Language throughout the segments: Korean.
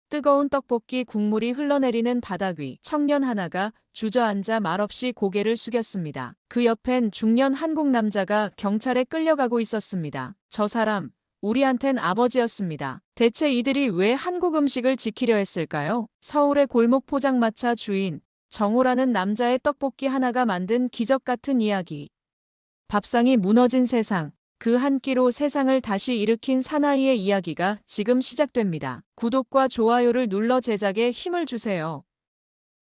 뜨거운 떡볶이 국물이 흘러내리는 바닥 위 청년 하나가 주저앉아 말없이 고개를 숙였습니다. 그 옆엔 중년 한국 남자가 경찰에 끌려가고 있었습니다. 저 사람, 우리한텐 아버지였습니다. 대체 이들이 왜 한국 음식을 지키려 했을까요? 서울의 골목 포장마차 주인, 정호라는 남자의 떡볶이 하나가 만든 기적 같은 이야기. 밥상이 무너진 세상. 그 한 끼로 세상을 다시 일으킨 사나이의 이야기가 지금 시작됩니다. 구독과 좋아요를 눌러 제작에 힘을 주세요.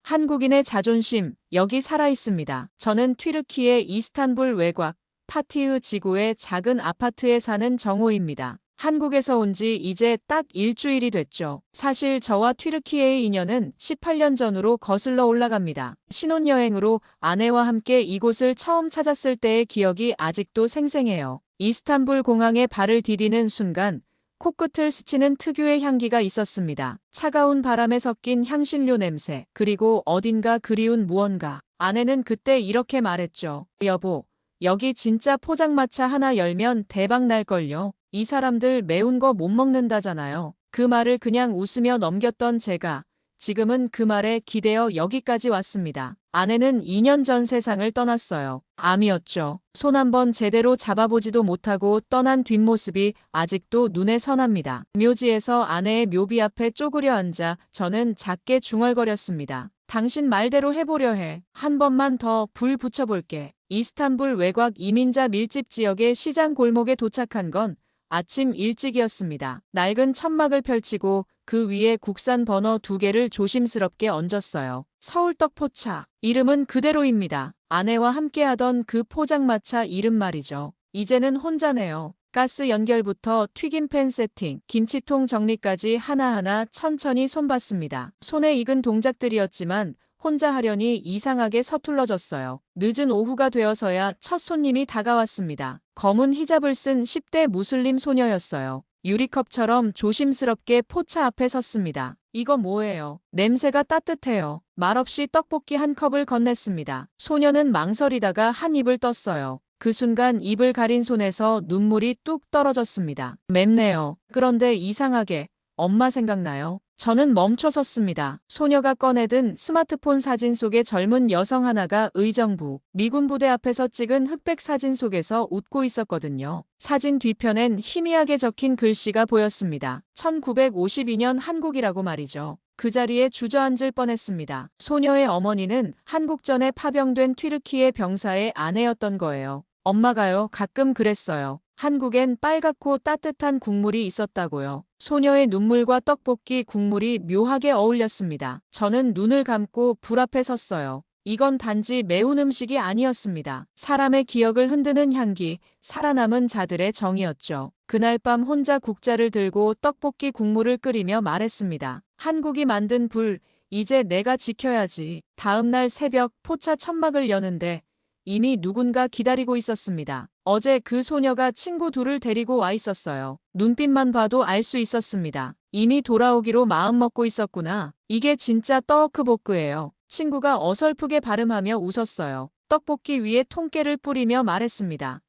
한국인의 자존심, 여기 살아있습니다. 저는 튀르키예 이스탄불 외곽, 파티흐 지구의 작은 아파트에 사는 정호입니다. 한국에서 온 지 이제 딱 일주일이 됐죠. 사실 저와 튀르키예의 인연은 18년 전으로 거슬러 올라갑니다. 신혼여행으로 아내와 함께 이곳을 처음 찾았을 때의 기억이 아직도 생생해요. 이스탄불 공항에 발을 디디는 순간 코끝을 스치는 특유의 향기가 있었습니다. 차가운 바람에 섞인 향신료 냄새, 그리고 어딘가 그리운 무언가. 아내는 그때 이렇게 말했죠. 여보, 여기 진짜 포장마차 하나 열면 대박 날걸요. 이 사람들 매운 거 못 먹는다잖아요. 그 말을 그냥 웃으며 넘겼던 제가 지금은 그 말에 기대어 여기까지 왔습니다. 아내는 2년 전 세상을 떠났어요. 암이었죠. 손 한번 제대로 잡아보지도 못하고 떠난 뒷모습이 아직도 눈에 선합니다. 묘지에서 아내의 묘비 앞에 쪼그려 앉아 저는 작게 중얼거렸습니다. 당신 말대로 해보려 해. 한 번만 더 불 붙여볼게. 이스탄불 외곽 이민자 밀집 지역의 시장 골목에 도착한 건 아침 일찍이었습니다. 낡은 천막을 펼치고 그 위에 국산 버너 2개를 조심스럽게 얹었어요. 서울떡포차. 이름은 그대로입니다. 아내와 함께하던 그 포장마차 이름 말이죠. 이제는 혼자네요. 가스 연결부터 튀김팬 세팅, 김치통 정리까지 하나하나 천천히 손봤습니다. 손에 익은 동작들이었지만 혼자 하려니 이상하게 서툴러졌어요. 늦은 오후가 되어서야 첫 손님이 다가왔습니다. 검은 히잡을 쓴 10대 무슬림 소녀였어요. 유리컵처럼 조심스럽게 포차 앞에 섰습니다. 이거 뭐예요? 냄새가 따뜻해요. 말없이 떡볶이 한 컵을 건넸습니다. 소녀는 망설이다가 한 입을 떴어요. 그 순간 입을 가린 손에서 눈물이 뚝 떨어졌습니다. 맵네요. 그런데 이상하게 엄마 생각나요? 저는 멈춰 섰습니다. 소녀가 꺼내든 스마트폰 사진 속의 젊은 여성 하나가 의정부, 미군 부대 앞에서 찍은 흑백 사진 속에서 웃고 있었거든요. 사진 뒤편엔 희미하게 적힌 글씨가 보였습니다. 1952년 한국이라고 말이죠. 그 자리에 주저앉을 뻔했습니다. 소녀의 어머니는 한국전에 파병된 튀르키예 병사의 아내였던 거예요. 엄마가요, 가끔 그랬어요. 한국엔 빨갛고 따뜻한 국물이 있었다고요. 소녀의 눈물과 떡볶이 국물이 묘하게 어울렸습니다. 저는 눈을 감고 불 앞에 섰어요. 이건 단지 매운 음식이 아니었습니다. 사람의 기억을 흔드는 향기, 살아남은 자들의 정이었죠. 그날 밤 혼자 국자를 들고 떡볶이 국물을 끓이며 말했습니다. 한국이 만든 불, 이제 내가 지켜야지. 다음 날 새벽 포차 천막을 여는데 이미 누군가 기다리고 있었습니다. 어제 그 소녀가 친구 둘을 데리고 와 있었어요. 눈빛만 봐도 알 수 있었습니다. 이미 돌아오기로 마음먹고 있었구나. 이게 진짜 떡크볶이예요. 친구가 어설프게 발음하며 웃었어요. 떡볶이 위에 통깨를 뿌리며 말했습니다.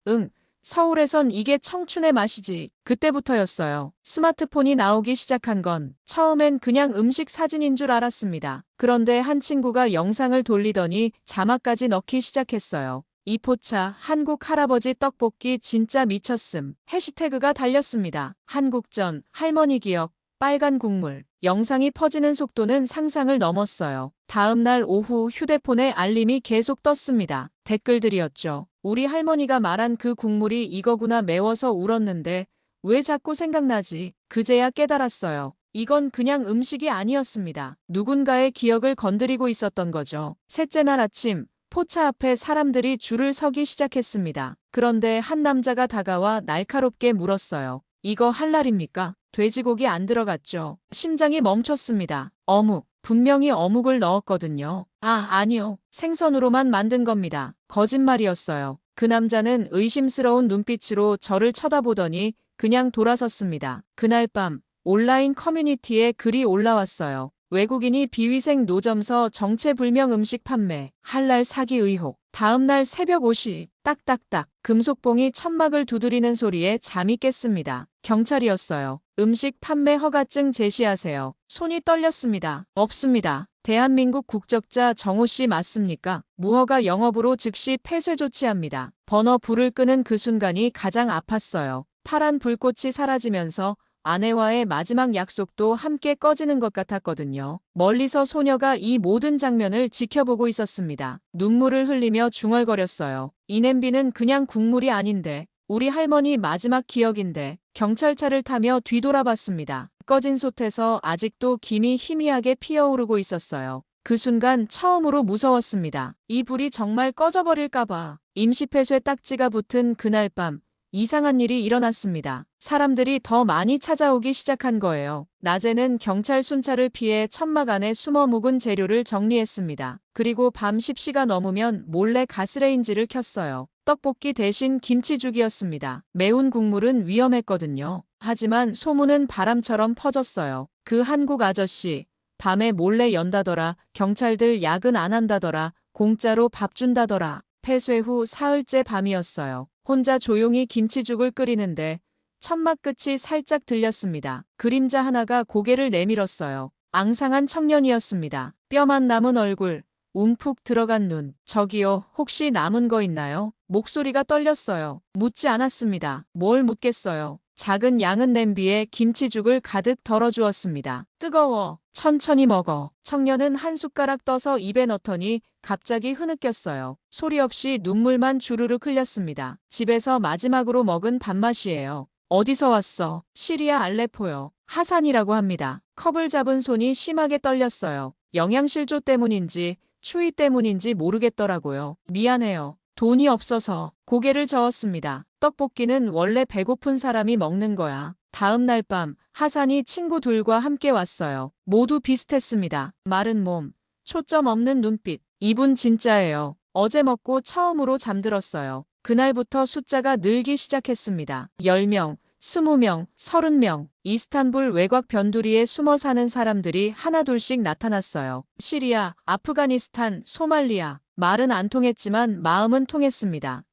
응, 서울에선 이게 청춘의 맛이지. 그때부터였어요. 스마트폰이 나오기 시작한 건 처음엔 그냥 음식 사진인 줄 알았습니다. 그런데 한 친구가 영상을 돌리더니 자막까지 넣기 시작했어요. 이 포차 한국 할아버지 떡볶이 진짜 미쳤음. 해시태그가 달렸습니다. 한국전, 할머니 기억, 빨간 국물. 영상이 퍼지는 속도는 상상을 넘었어요. 다음 날 오후 휴대폰에 알림이 계속 떴습니다. 댓글들이었죠. 우리 할머니가 말한 그 국물이 이거구나. 매워서 울었는데 왜 자꾸 생각나지? 그제야 깨달았어요. 이건 그냥 음식이 아니었습니다. 누군가의 기억을 건드리고 있었던 거죠. 셋째 날 아침 포차 앞에 사람들이 줄을 서기 시작했습니다. 그런데 한 남자가 다가와 날카롭게 물었어요. 이거 할랄입니까? 돼지고기 안 들어갔죠? 심장이 멈췄습니다. 어묵. 분명히 어묵을 넣었거든요. 아니요. 생선으로만 만든 겁니다. 거짓말이었어요. 그 남자는 의심스러운 눈빛으로 저를 쳐다보더니 그냥 돌아섰습니다. 그날 밤 온라인 커뮤니티에 글이 올라왔어요. 외국인이 비위생 노점서 정체불명 음식 판매, 할랄 사기 의혹. 다음 날 새벽 5시, 딱딱딱. 금속봉이 천막을 두드리는 소리에 잠이 깼습니다. 경찰이었어요. 음식 판매 허가증 제시하세요. 손이 떨렸습니다. 없습니다. 대한민국 국적자 정호 씨 맞습니까? 무허가 영업으로 즉시 폐쇄 조치합니다. 버너 불을 끄는 그 순간이 가장 아팠어요. 파란 불꽃이 사라지면서 아내와의 마지막 약속도 함께 꺼지는 것 같았거든요. 멀리서 소녀가 이 모든 장면을 지켜보고 있었습니다. 눈물을 흘리며 중얼거렸어요. 이 냄비는 그냥 국물이 아닌데, 우리 할머니 마지막 기억인데. 경찰차를 타며 뒤돌아봤습니다. 꺼진 솥에서 아직도 김이 희미하게 피어오르고 있었어요. 그 순간 처음으로 무서웠습니다. 이 불이 정말 꺼져버릴까봐. 임시폐쇄 딱지가 붙은 그날 밤, 이상한 일이 일어났습니다. 사람들이 더 많이 찾아오기 시작한 거예요. 낮에는 경찰 순찰을 피해 천막 안에 숨어 묵은 재료를 정리했습니다. 그리고 밤 10시가 넘으면 몰래 가스레인지를 켰어요. 떡볶이 대신 김치죽이었습니다. 매운 국물은 위험했거든요. 하지만 소문은 바람처럼 퍼졌어요. 그 한국 아저씨, 밤에 몰래 연다더라. 경찰들 야근 안 한다더라. 공짜로 밥 준다더라. 폐쇄 후 사흘째 밤이었어요. 혼자 조용히 김치죽을 끓이는데 천막 끝이 살짝 들렸습니다. 그림자 하나가 고개를 내밀었어요. 앙상한 청년이었습니다. 뼈만 남은 얼굴, 움푹 들어간 눈. 저기요, 혹시 남은 거 있나요? 목소리가 떨렸어요. 묻지 않았습니다. 뭘 묻겠어요. 작은 양은 냄비에 김치죽을 가득 덜어주었습니다. 뜨거워. 천천히 먹어. 청년은 한 숟가락 떠서 입에 넣더니 갑자기 흐느꼈어요. 소리 없이 눈물만 주르륵 흘렸습니다. 집에서 마지막으로 먹은 밥맛이에요. 어디서 왔어? 시리아 알레포요. 하산이라고 합니다. 컵을 잡은 손이 심하게 떨렸어요. 영양실조 때문인지 추위 때문인지 모르겠더라고요. 미안해요. 돈이 없어서. 고개를 저었습니다. 떡볶이는 원래 배고픈 사람이 먹는 거야. 다음 날 밤 하산이 친구 둘과 함께 왔어요. 모두 비슷했습니다. 마른 몸, 초점 없는 눈빛. 이분 진짜예요. 어제 먹고 처음으로 잠들었어요. 그날부터 숫자가 늘기 시작했습니다. 10명, 20명, 30명. 이스탄불 외곽 변두리에 숨어 사는 사람들이 하나둘씩 나타났어요. 시리아, 아프가니스탄, 소말리아. 말은 안 통했지만 마음은 통했습니다.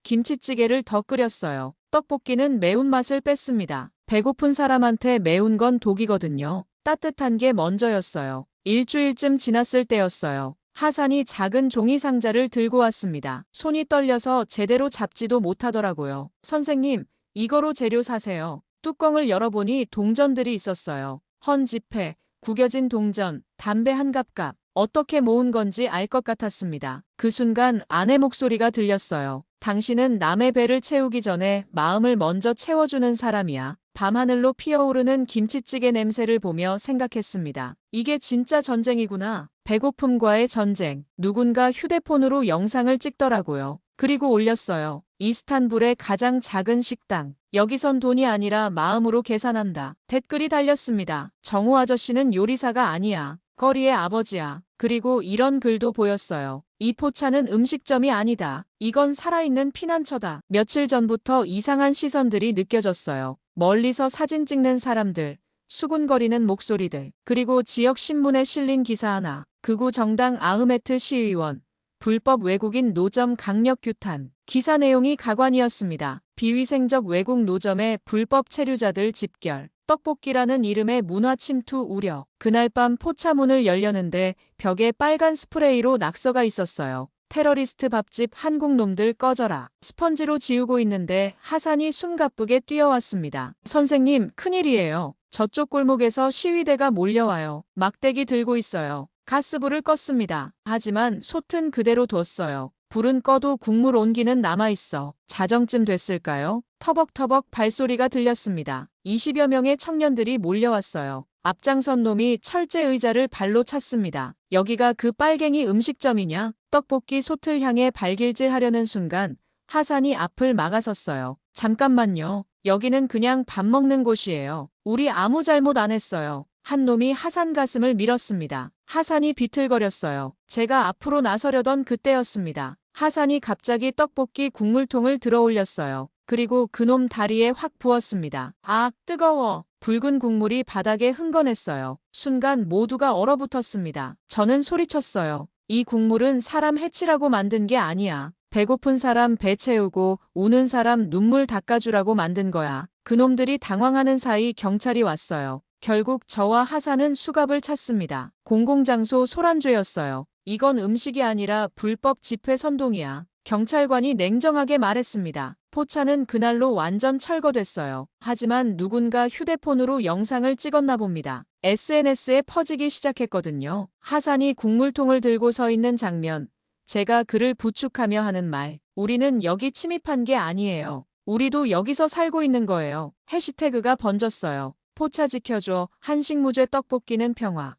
김치찌개를 더 끓였어요. 떡볶이는 매운맛을 뺐습니다. 배고픈 사람한테 매운 건 독이거든요. 따뜻한 게 먼저였어요. 일주일쯤 지났을 때였어요. 하산이 작은 종이 상자를 들고 왔습니다. 손이 떨려서 제대로 잡지도 못하더라고요. 선생님, 이거로 재료 사세요. 뚜껑을 열어보니 동전들이 있었어요. 헌 지폐, 구겨진 동전, 담배 한 갑갑. 어떻게 모은 건지 알 것 같았습니다. 그 순간 아내 목소리가 들렸어요. 당신은 남의 배를 채우기 전에 마음을 먼저 채워주는 사람이야. 밤하늘로 피어오르는 김치찌개 냄새를 보며 생각했습니다. 이게 진짜 전쟁이구나. 배고픔과의 전쟁. 누군가 휴대폰으로 영상을 찍더라고요. 그리고 올렸어요. 이스탄불의 가장 작은 식당. 여기선 돈이 아니라 마음으로 계산한다. 댓글이 달렸습니다. 정호 아저씨는 요리사가 아니야. 거리의 아버지야. 그리고 이런 글도 보였어요. 이 포차는 음식점이 아니다. 이건 살아있는 피난처다. 며칠 전부터 이상한 시선들이 느껴졌어요. 멀리서 사진 찍는 사람들, 수군거리는 목소리들, 그리고 지역 신문에 실린 기사 하나. 극우 정당 아흐메트 시의원, 불법 외국인 노점 강력 규탄. 기사 내용이 가관이었습니다. 비위생적 외국 노점의 불법 체류자들 집결. 떡볶이라는 이름의 문화 침투 우려. 그날 밤 포차 문을 열려는데 벽에 빨간 스프레이로 낙서가 있었어요. 테러리스트 밥집 한국 놈들 꺼져라. 스펀지로 지우고 있는데 하산이 숨가쁘게 뛰어왔습니다. 선생님, 큰일이에요. 저쪽 골목에서 시위대가 몰려와요. 막대기 들고 있어요. 가스불을 껐습니다. 하지만 솥은 그대로 뒀어요. 불은 꺼도 국물 온기는 남아있어. 자정쯤 됐을까요? 터벅터벅 발소리가 들렸습니다. 20여 명의 청년들이 몰려왔어요. 앞장선 놈이 철제 의자를 발로 찼습니다. 여기가 그 빨갱이 음식점이냐? 떡볶이 솥을 향해 발길질하려는 순간 하산이 앞을 막아섰어요. 잠깐만요. 여기는 그냥 밥 먹는 곳이에요. 우리 아무 잘못 안 했어요. 한 놈이 하산 가슴을 밀었습니다. 하산이 비틀거렸어요. 제가 앞으로 나서려던 그때였습니다. 하산이 갑자기 떡볶이 국물통을 들어 올렸어요. 그리고 그놈 다리에 확 부었습니다. 아, 뜨거워. 붉은 국물이 바닥에 흥건했어요. 순간 모두가 얼어붙었습니다. 저는 소리쳤어요. 이 국물은 사람 해치라고 만든 게 아니야. 배고픈 사람 배 채우고 우는 사람 눈물 닦아주라고 만든 거야. 그놈들이 당황하는 사이 경찰이 왔어요. 결국 저와 하사는 수갑을 찼습니다. 공공장소 소란죄였어요. 이건 음식이 아니라 불법 집회 선동이야. 경찰관이 냉정하게 말했습니다. 포차는 그날로 완전 철거됐어요. 하지만 누군가 휴대폰으로 영상을 찍었나 봅니다. SNS에 퍼지기 시작했거든요. 하산이 국물통을 들고 서 있는 장면. 제가 그를 부축하며 하는 말. 우리는 여기 침입한 게 아니에요. 우리도 여기서 살고 있는 거예요. 해시태그가 번졌어요. 포차 지켜줘. 한식무죄 떡볶이는 평화.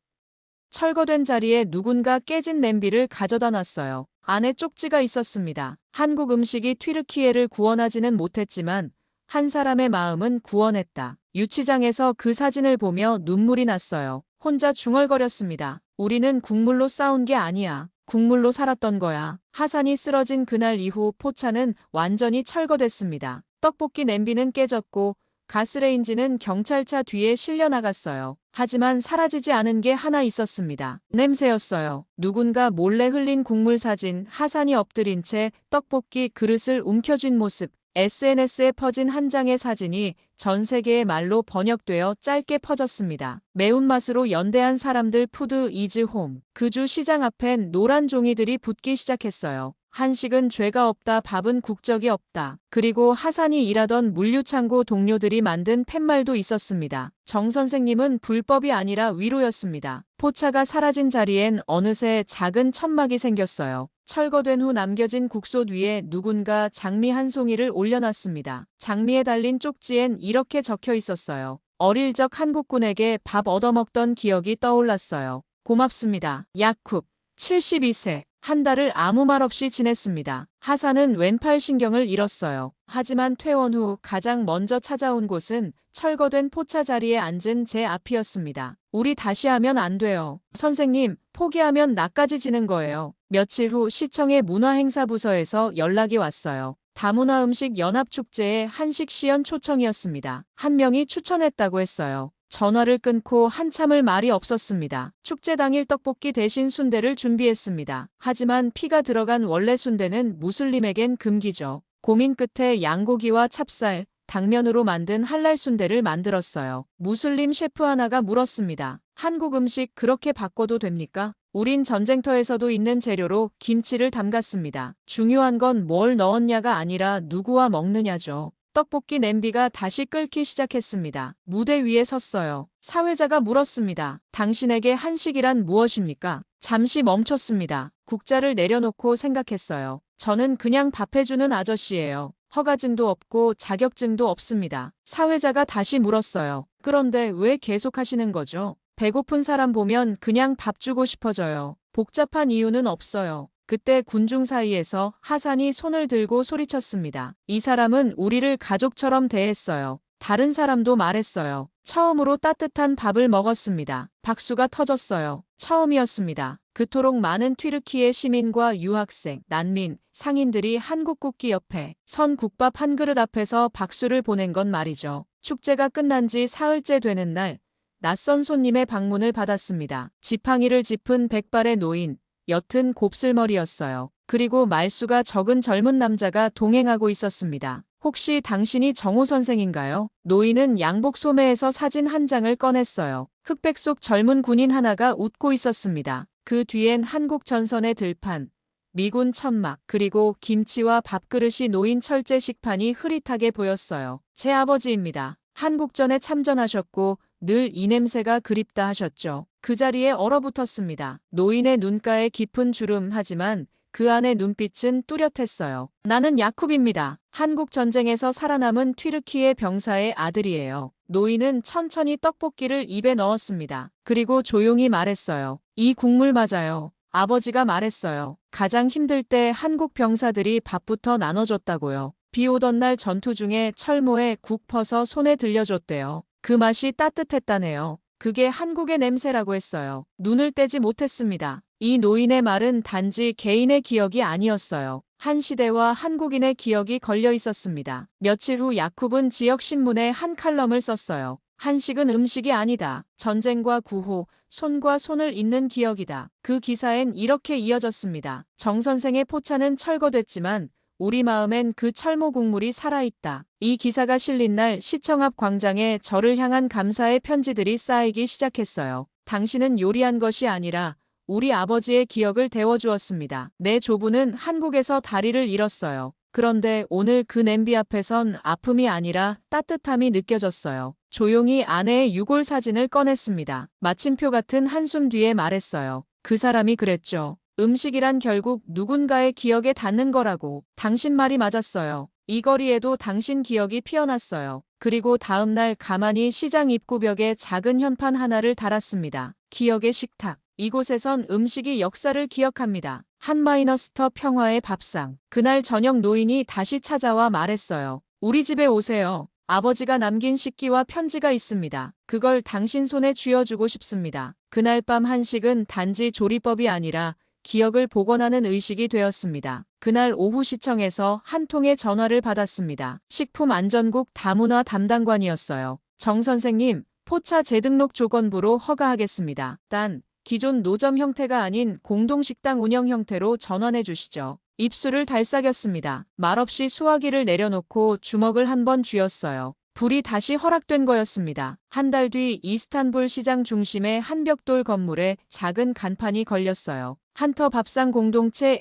철거된 자리에 누군가 깨진 냄비를 가져다 놨어요. 안에 쪽지가 있었습니다. 한국 음식이 튀르키예를 구원하지는 못했지만 한 사람의 마음은 구원했다. 유치장에서 그 사진을 보며 눈물이 났어요. 혼자 중얼거렸습니다. 우리는 국물로 싸운 게 아니야. 국물로 살았던 거야. 하산이 쓰러진 그날 이후 포차는 완전히 철거됐습니다. 떡볶이 냄비는 깨졌고 가스레인지는 경찰차 뒤에 실려 나갔어요. 하지만 사라지지 않은 게 하나 있었습니다. 냄새였어요. 누군가 몰래 흘린 국물 사진, 하산이 엎드린 채 떡볶이 그릇을 움켜쥔 모습. SNS에 퍼진 한 장의 사진이 전 세계의 말로 번역되어 짧게 퍼졌습니다. 매운맛으로 연대한 사람들 푸드 이즈 홈. 그 주 시장 앞엔 노란 종이들이 붙기 시작했어요. 한식은 죄가 없다, 밥은 국적이 없다. 그리고 하산이 일하던 물류창고 동료들이 만든 팻말도 있었습니다. 정 선생님은 불법이 아니라 위로였습니다. 포차가 사라진 자리엔 어느새 작은 천막이 생겼어요. 철거된 후 남겨진 국솥 위에 누군가 장미 한 송이를 올려놨습니다. 장미에 달린 쪽지엔 이렇게 적혀 있었어요. 어릴 적 한국군에게 밥 얻어먹던 기억이 떠올랐어요. 고맙습니다. 야쿱, 72세. 한 달을 아무 말 없이 지냈습니다. 하산은 왼팔 신경을 잃었어요. 하지만 퇴원 후 가장 먼저 찾아온 곳은 철거된 포차 자리에 앉은 제 앞이었습니다. 우리 다시 하면 안 돼요. 선생님, 포기하면 나까지 지는 거예요. 며칠 후 시청의 문화행사부서에서 연락이 왔어요. 다문화음식 연합축제에 한식 시연 초청이었습니다. 한 명이 추천했다고 했어요. 전화를 끊고 한참을 말이 없었습니다. 축제 당일 떡볶이 대신 순대를 준비했습니다. 하지만 피가 들어간 원래 순대는 무슬림에겐 금기죠. 고민 끝에 양고기와 찹쌀, 당면으로 만든 할랄 순대를 만들었어요. 무슬림 셰프 하나가 물었습니다. 한국 음식 그렇게 바꿔도 됩니까? 우린 전쟁터에서도 있는 재료로 김치를 담갔습니다. 중요한 건 뭘 넣었냐가 아니라 누구와 먹느냐죠. 떡볶이 냄비가 다시 끓기 시작했습니다. 무대 위에 섰어요. 사회자가 물었습니다. 당신에게 한식이란 무엇입니까? 잠시 멈췄습니다. 국자를 내려놓고 생각했어요. 저는 그냥 밥 해주는 아저씨예요. 허가증도 없고 자격증도 없습니다. 사회자가 다시 물었어요. 그런데 왜 계속 하시는 거죠? 배고픈 사람 보면 그냥 밥 주고 싶어져요. 복잡한 이유는 없어요. 그때 군중 사이에서 하산이 손을 들고 소리쳤습니다. 이 사람은 우리를 가족처럼 대했어요. 다른 사람도 말했어요. 처음으로 따뜻한 밥을 먹었습니다. 박수가 터졌어요. 처음이었습니다. 그토록 많은 튀르키예 시민과 유학생, 난민, 상인들이 한국 국기 옆에 선 국밥 한 그릇 앞에서 박수를 보낸 건 말이죠. 축제가 끝난 지 사흘째 되는 날, 낯선 손님의 방문을 받았습니다. 지팡이를 짚은 백발의 노인, 옅은 곱슬머리였어요. 그리고 말수가 적은 젊은 남자가 동행하고 있었습니다. 혹시 당신이 정호 선생인가요? 노인은 양복 소매에서 사진 한 장을 꺼냈어요. 흑백 속 젊은 군인 하나가 웃고 있었습니다. 그 뒤엔 한국 전선의 들판, 미군 천막, 그리고 김치와 밥그릇이 놓인 철제 식판이 흐릿하게 보였어요. 제 아버지입니다. 한국전에 참전하셨고 늘 이 냄새가 그립다 하셨죠. 그 자리에 얼어붙었습니다. 노인의 눈가에 깊은 주름, 하지만 그 안의 눈빛은 뚜렷했어요. 나는 야쿱입니다. 한국 전쟁에서 살아남은 튀르키예 병사의 아들이에요. 노인은 천천히 떡볶이를 입에 넣었습니다. 그리고 조용히 말했어요. 이 국물 맞아요. 아버지가 말했어요. 가장 힘들 때 한국 병사들이 밥부터 나눠줬다고요. 비 오던 날 전투 중에 철모에 국 퍼서 손에 들려줬대요. 그 맛이 따뜻했다네요. 그게 한국의 냄새라고 했어요. 눈을 떼지 못했습니다. 이 노인의 말은 단지 개인의 기억이 아니었어요. 한 시대와 한국인의 기억이 걸려 있었습니다. 며칠 후 야쿱은 지역 신문에 한 칼럼을 썼어요. 한식은 음식이 아니다. 전쟁과 구호, 손과 손을 잇는 기억이다. 그 기사엔 이렇게 이어졌습니다. 정 선생의 포차는 철거됐지만 우리 마음엔 그 철모 국물이 살아있다. 이 기사가 실린 날 시청 앞 광장에 저를 향한 감사의 편지들이 쌓이기 시작했어요. 당신은 요리한 것이 아니라 우리 아버지의 기억을 데워주었습니다. 내 조부는 한국에서 다리를 잃었어요. 그런데 오늘 그 냄비 앞에선 아픔이 아니라 따뜻함이 느껴졌어요. 조용히 아내의 유골 사진을 꺼냈습니다. 마침표 같은 한숨 뒤에 말했어요. 그 사람이 그랬죠. 음식이란 결국 누군가의 기억에 닿는 거라고. 당신 말이 맞았어요. 이 거리에도 당신 기억이 피어났어요. 그리고 다음 날 가만히 시장 입구벽에 작은 현판 하나를 달았습니다. 기억의 식탁. 이곳에선 음식이 역사를 기억합니다. 한마이너스터 평화의 밥상. 그날 저녁 노인이 다시 찾아와 말했어요. 우리 집에 오세요. 아버지가 남긴 식기와 편지가 있습니다. 그걸 당신 손에 쥐어주고 싶습니다. 그날 밤 한식은 단지 조리법이 아니라 기억을 복원하는 의식이 되었습니다. 그날 오후 시청에서 한 통의 전화를 받았습니다. 식품안전국 다문화 담당관이었어요. 정 선생님, 포차 재등록 조건부로 허가하겠습니다. 단, 기존 노점 형태가 아닌 공동식당 운영 형태로 전환해 주시죠. 입술을 달싹였습니다. 말없이 수화기를 내려놓고 주먹을 한 번 쥐었어요. 불이 다시 허락된 거였습니다. 한 달 뒤 이스탄불 시장 중심의 한 벽돌 건물에 작은 간판이 걸렸어요. 한터 밥상 공동체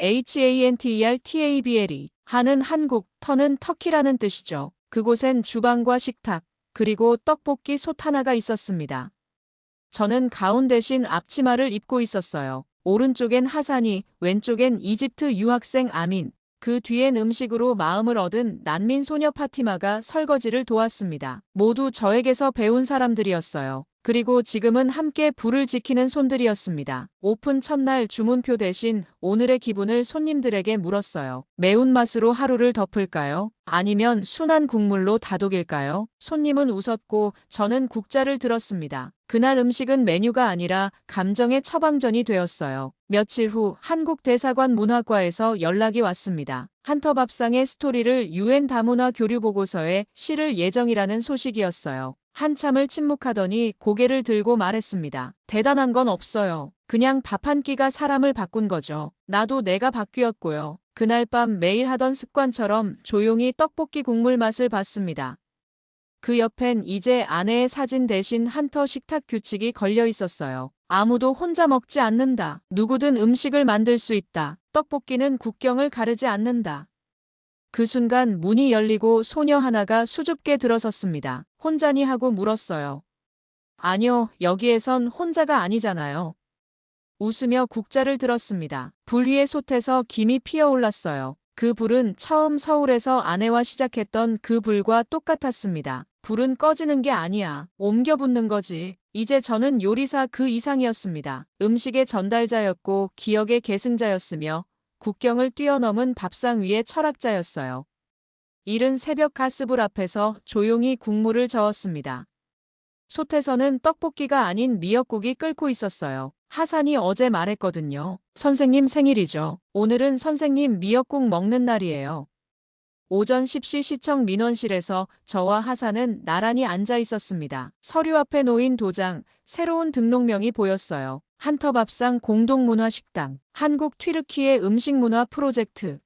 HANTERTABL이. 한은 한국, 터는 터키라는 뜻이죠. 그곳엔 주방과 식탁, 그리고 떡볶이 솥 하나가 있었습니다. 저는 가운 대신 앞치마를 입고 있었어요. 오른쪽엔 하산이, 왼쪽엔 이집트 유학생 아민. 그 뒤엔 음식으로 마음을 얻은 난민 소녀 파티마가 설거지를 도왔습니다. 모두 저에게서 배운 사람들이었어요. 그리고 지금은 함께 불을 지키는 손들이었습니다. 오픈 첫날 주문표 대신 오늘의 기분을 손님들에게 물었어요. 매운맛으로 하루를 덮을까요? 아니면 순한 국물로 다독일까요? 손님은 웃었고 저는 국자를 들었습니다. 그날 음식은 메뉴가 아니라 감정의 처방전이 되었어요. 며칠 후 한국 대사관 문화과에서 연락이 왔습니다. 한터 밥상의 스토리를 UN 다문화 교류 보고서에 실을 예정이라는 소식이었어요. 한참을 침묵하더니 고개를 들고 말했습니다. 대단한 건 없어요. 그냥 밥 한 끼가 사람을 바꾼 거죠. 나도 내가 바뀌었고요. 그날 밤 매일 하던 습관처럼 조용히 떡볶이 국물 맛을 봤습니다. 그 옆엔 이제 아내의 사진 대신 한터 식탁 규칙이 걸려 있었어요. 아무도 혼자 먹지 않는다. 누구든 음식을 만들 수 있다. 떡볶이는 국경을 가르지 않는다. 그 순간 문이 열리고 소녀 하나가 수줍게 들어섰습니다. 혼자니 하고 물었어요. 아니요, 여기에선 혼자가 아니잖아요. 웃으며 국자를 들었습니다. 불 위에 솥에서 김이 피어올랐어요. 그 불은 처음 서울에서 아내와 시작했던 그 불과 똑같았습니다. 불은 꺼지는 게 아니야. 옮겨 붙는 거지. 이제 저는 요리사 그 이상이었습니다. 음식의 전달자였고 기억의 계승자였으며 국경을 뛰어넘은 밥상 위의 철학자였어요. 이른 새벽 가스불 앞에서 조용히 국물을 저었습니다. 솥에서는 떡볶이가 아닌 미역국이 끓고 있었어요. 하산이 어제 말했거든요. 선생님 생일이죠. 오늘은 선생님 미역국 먹는 날이에요. 오전 10시 시청 민원실에서 저와 하산은 나란히 앉아 있었습니다. 서류 앞에 놓인 도장, 새로운 등록명이 보였어요. 한터 밥상 공동문화식당, 한국 튀르키예 음식문화 프로젝트.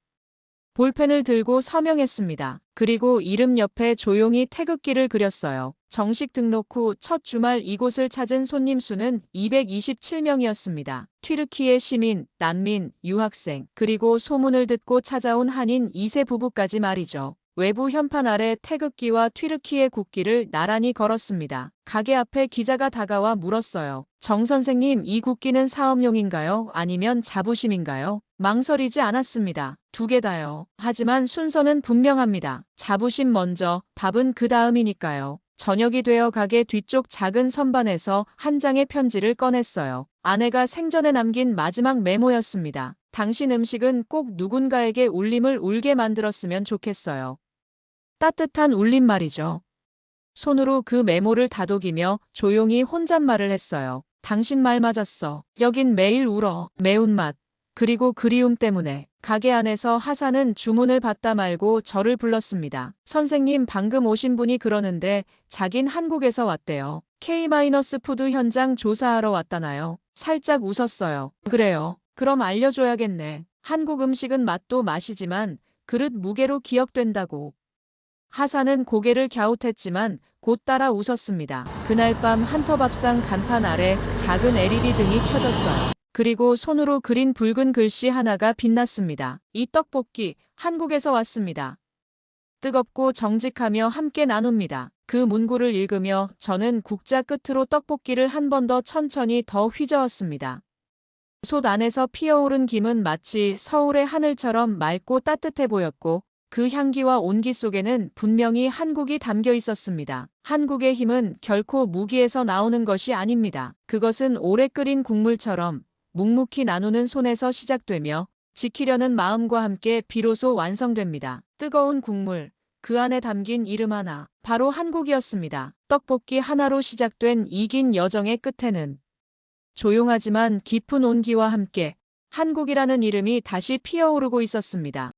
볼펜을 들고 서명했습니다. 그리고 이름 옆에 조용히 태극기를 그렸어요. 정식 등록 후 첫 주말 이곳을 찾은 손님 수는 227명이었습니다. 튀르키예 시민, 난민, 유학생, 그리고 소문을 듣고 찾아온 한인 2세 부부까지 말이죠. 외부 현판 아래 태극기와 튀르키예 국기를 나란히 걸었습니다. 가게 앞에 기자가 다가와 물었어요. 정 선생님, 이 국기는 사업용인가요? 아니면 자부심인가요? 망설이지 않았습니다. 두 개 다요. 하지만 순서는 분명합니다. 자부심 먼저, 밥은 그 다음이니까요. 저녁이 되어 가게 뒤쪽 작은 선반에서 한 장의 편지를 꺼냈어요. 아내가 생전에 남긴 마지막 메모였습니다. 당신 음식은 꼭 누군가에게 울림을 울게 만들었으면 좋겠어요. 따뜻한 울림 말이죠. 손으로 그 메모를 다독이며 조용히 혼잣말을 했어요. 당신 말 맞았어. 여긴 매일 울어. 매운맛. 그리고 그리움 때문에 가게 안에서 하사는 주문을 받다 말고 저를 불렀습니다. 선생님, 방금 오신 분이 그러는데 자긴 한국에서 왔대요. K-푸드 현장 조사하러 왔다나요? 살짝 웃었어요. 그래요. 그럼 알려줘야겠네. 한국 음식은 맛도 맛이지만 그릇 무게로 기억된다고. 하사는 고개를 갸웃했지만 곧 따라 웃었습니다. 그날 밤 한터밥상 간판 아래 작은 LED 등이 켜졌어요. 그리고 손으로 그린 붉은 글씨 하나가 빛났습니다. 이 떡볶이 한국에서 왔습니다. 뜨겁고 정직하며 함께 나눕니다. 그 문구를 읽으며 저는 국자 끝으로 떡볶이를 한 번 더 천천히 더 휘저었습니다. 솥 안에서 피어오른 김은 마치 서울의 하늘처럼 맑고 따뜻해 보였고 그 향기와 온기 속에는 분명히 한국이 담겨 있었습니다. 한국의 힘은 결코 무기에서 나오는 것이 아닙니다. 그것은 오래 끓인 국물처럼 묵묵히 나누는 손에서 시작되며 지키려는 마음과 함께 비로소 완성됩니다. 뜨거운 국물, 그 안에 담긴 이름 하나, 바로 한국이었습니다. 떡볶이 하나로 시작된 이 긴 여정의 끝에는 조용하지만 깊은 온기와 함께 한국이라는 이름이 다시 피어오르고 있었습니다.